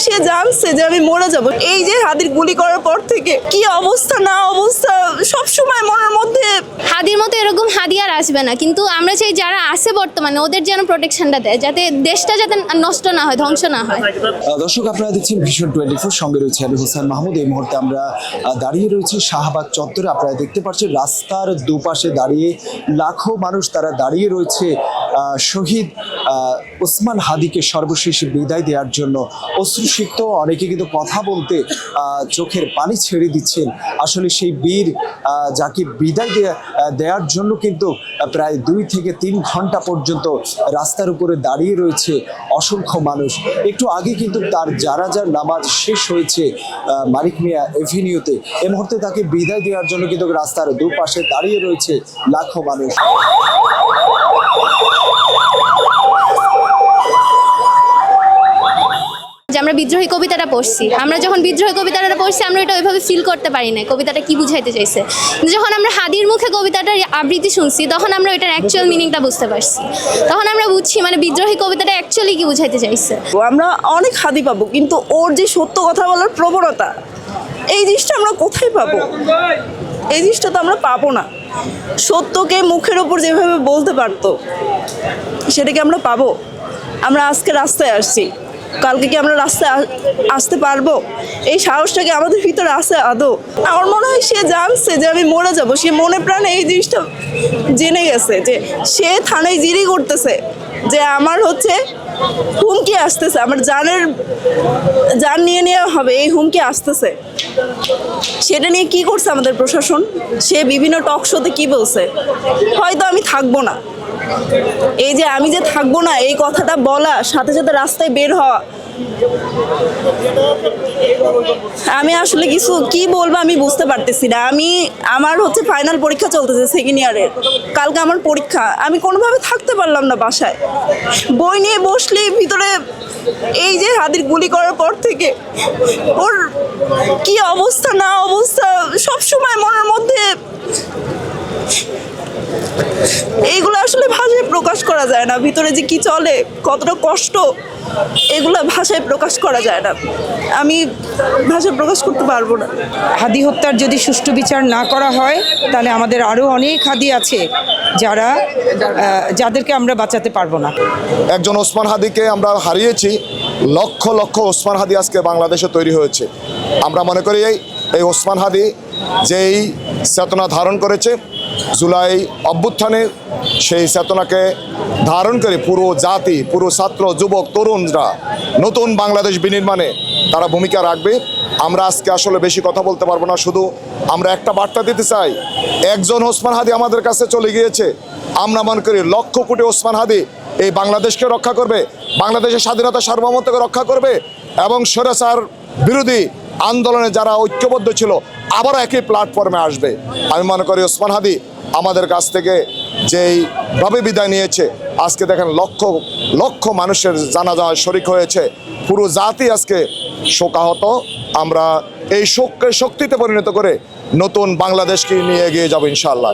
সে জানছে যে আমি মরে যাব। এই যে হাদির গুলি করার পর থেকে কি অবস্থা না অবস্থা সব সময় মনের মধ্যে। হাদির মতো এরকম হাদি আর আসবে না, কিন্তু আমরা চাই যারা আছে বর্তমানে ওদের যেন প্রোটেকশনটা দেয়, যাতে দেশটা যাতে নষ্ট না হয়, ধ্বংস না হয়। দর্শক, আপনারা দেখছেন ভিশন 24, সঙ্গে রয়েছে আমি হোসেন মাহমুদ। এই মুহূর্তে আমরা দাঁড়িয়ে রয়েছি শাহবাগ চত্বরে। আপনারা দেখতে পাচ্ছেন রাস্তার দুপাশে দাঁড়িয়ে লাখো মানুষ তারা দাঁড়িয়ে রয়েছে শহীদ ওসমান হাদিকে সর্বশেষ বিদায় দেওয়ার জন্য। অশ্রুসিক্ত অনেকে কিন্তু কথা বলতে চোখের পানি ছেড়ে দিচ্ছেন। আসলে সেই বীর যাকে বিদায় দেওয়ার জন্য কিন্তু প্রায় 2 থেকে 3 ঘন্টা পর্যন্ত রাস্তার উপরে দাঁড়িয়ে রয়েছে অসংখ্য মানুষ। একটু আগে কিন্তু তার জানাজার নামাজ শেষ হয়েছে মানিক মিয়া এভিনিউতে। এই মুহূর্তে তাকে বিদায় দেওয়ার জন্য কিন্তু রাস্তার দুপাশে দাঁড়িয়ে রয়েছে লাখো মানুষ। আমরা বিদ্রোহী কবিতাটা পড়ছি, আমরা যখন বিদ্রোহী কবিতাটা পড়ছি আমরা এটা ওইভাবে ফিল করতে পারি না কবিতাটা কি বুঝাইতে চাইছে। যখন আমরা হাদির মুখে কবিতাটার আবৃত্তি শুনছি তখন আমরা ওইটার অ্যাকচুয়াল মিনিংটা বুঝতে পারছি, তখন আমরা বুঝছি মানে বিদ্রোহী কবিতাটা অ্যাকচুয়ালি কি বুঝাইতে চাইছে। আমরা অনেক হাদি পাবো, কিন্তু ওর যে সত্য কথা বলার প্রবণতা, এই জিনিসটা আমরা কোথায় পাবো? এই জিনিসটা তো আমরা পাবো না। সত্যকে মুখের ওপর যেভাবে বলতে পারতো সেটাকে আমরা পাবো? আমরা আজকে রাস্তায় আসছি, কালকে কি আমরা রাস্তায় আসতে পারবো? এই সাহসটা কি আমাদের ভিতরে আছে আদৌ? আমার মনে হয় সে জানছে যে আমি মরে যাব। সে মনে প্রাণে এই জিনিসটা জেনে গেছে যে সে থানায় জিডি করতেছে যে আমার হুমকি আসতেছে, আমার জান নিয়ে নেওয়া হবে, এই হুমকি আসতেছে। সেটা নিয়ে কি করছে আমাদের প্রশাসন? সে বিভিন্ন টক শোতে কি বলছে, হয়তো আমি থাকবো না। এই যে আমি যে থাকবো না এই কথাটা বলা, সাথে সাথে রাস্তায় বের হওয়া, আমি আসলে কি বলবো আমি বুঝতে পারতেছি না। আমার ফাইনাল পরীক্ষা চলতেছে সেকেন্ড ইয়ারের, কালকে আমার পরীক্ষা। আমি কোনোভাবে থাকতে পারলাম না বাসায়, বই নিয়ে বসলেই ভিতরে এই যে হাদির গুলি করার পর থেকে ওর কি অবস্থা না অবস্থা সব সময় মনের মধ্যে। এইগুলো আসলে ভাষায় প্রকাশ করা যায় না, ভিতরে যে কি চলে, কতটা কষ্ট, এগুলো ভাষায় প্রকাশ করা যায় না। আমি ভাষায় প্রকাশ করতে পারবো না। হাদি হত্যার যদি সুষ্ঠু বিচার না করা হয় তাহলে আমাদের আরও অনেক হাদি আছে যাদেরকে আমরা বাঁচাতে পারবো না। একজন ওসমান হাদিকে আমরা হারিয়েছি, লক্ষ লক্ষ ওসমান হাদি আজকে বাংলাদেশে তৈরি হয়েছে। আমরা মনে করি এই ওসমান হাদি যেই চেতনা ধারণ করেছে জুলাই অভ্যুত্থানের, সেই চেতনাকে ধারণ করে পুরো জাতি, পুরো ছাত্র যুবক তরুণরা নতুন বাংলাদেশ বিনির্মাণে তারা ভূমিকা রাখবে। আমরা আজকে আসলে বেশি কথা বলতে পারবো না, শুধু আমরা একটা বার্তা দিতে চাই, একজন ওসমান হাদি আমাদের কাছে চলে গিয়েছে। আমরা মনে করি লক্ষ কোটি ওসমান হাদি এই বাংলাদেশকে রক্ষা করবে, বাংলাদেশের স্বাধীনতা সার্বভৌমত্বকে রক্ষা করবে এবং স্বৈরাচার বিরোধী আন্দোলনে যারা ঐক্যবদ্ধ ছিল আবারও একই প্ল্যাটফর্মে আসবে। আমি মনে করি ওসমান হাদি আমাদের কাছ থেকে যেইভাবে বিদায় নিয়েছে, আজকে দেখেন লক্ষ লক্ষ মানুষের জানাজায় শরিক হয়েছে, পুরো জাতি আজকে শোকাহত। আমরা এই শোককে শক্তিতে পরিণত করে নতুন বাংলাদেশকে নিয়ে এগিয়ে যাব ইনশাআল্লাহ।